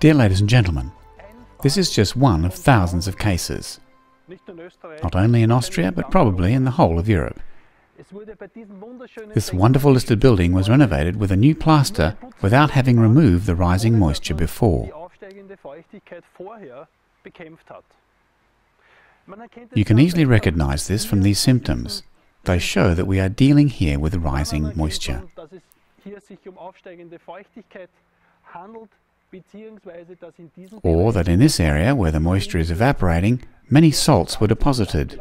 Dear ladies and gentlemen, this is just one of thousands of cases, not only in Austria but probably in the whole of Europe. This wonderful listed building was renovated with a new plaster without having removed the rising moisture before. You can easily recognize this from these symptoms. They show that we are dealing here with rising moisture. Or that in this area, where the moisture is evaporating, many salts were deposited.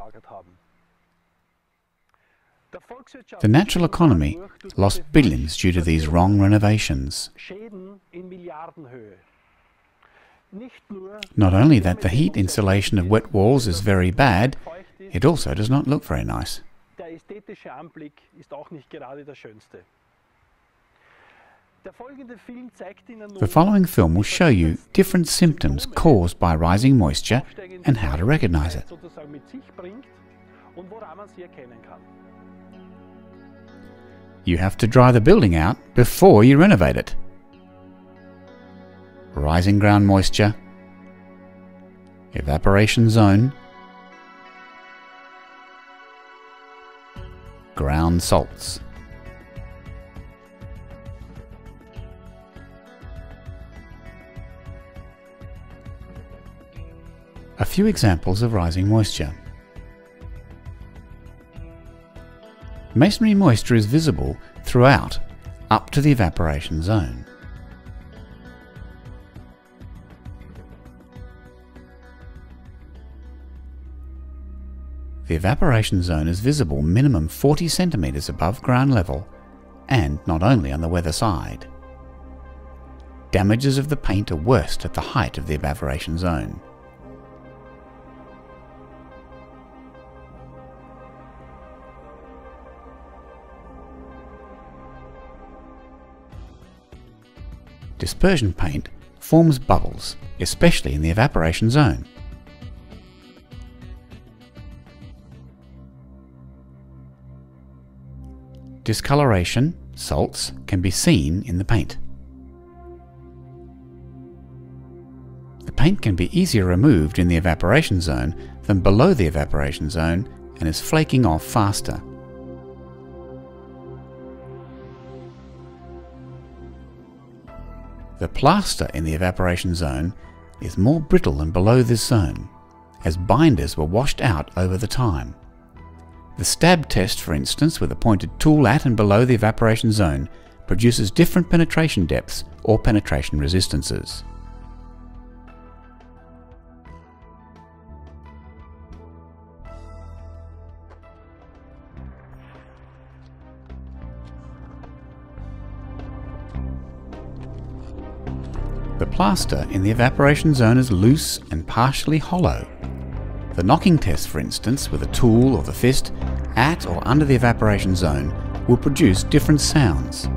The natural economy lost billions due to these wrong renovations. Not only that the heat insulation of wet walls is very bad, it also does not look very nice. The following film will show you different symptoms caused by rising moisture and how to recognize it. You have to dry the building out before you renovate it. Rising ground moisture, evaporation zone, ground salts. A few examples of rising moisture. Masonry moisture is visible throughout up to the evaporation zone. The evaporation zone is visible minimum 40 centimeters above ground level and not only on the weather side. Damages of the paint are worst at the height of the evaporation zone. Dispersion paint forms bubbles, especially in the evaporation zone. Discoloration, salts, can be seen in the paint. The paint can be easier removed in the evaporation zone than below the evaporation zone and is flaking off faster. The plaster in the evaporation zone is more brittle than below this zone, as binders were washed out over the time. The stab test, for instance, with a pointed tool at and below the evaporation zone, produces different penetration depths or penetration resistances. The plaster in the evaporation zone is loose and partially hollow. The knocking test, for instance, with a tool or the fist, at or under the evaporation zone, will produce different sounds.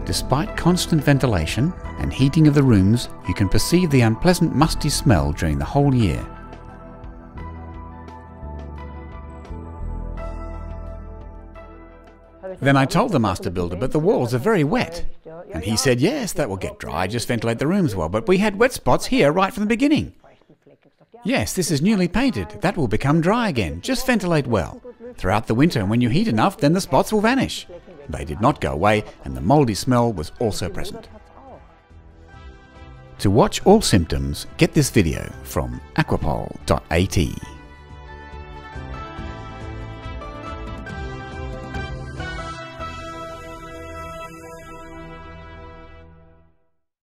Despite constant ventilation and heating of the rooms, you can perceive the unpleasant musty smell during the whole year. Then I told the master builder, but the walls are very wet. And he said, yes, that will get dry, just ventilate the rooms well. But we had wet spots here right from the beginning. Yes, this is newly painted. That will become dry again. Just ventilate well. Throughout the winter, and when you heat enough, then the spots will vanish. They did not go away, and the mouldy smell was also present. To watch all symptoms, get this video from aquapol.at.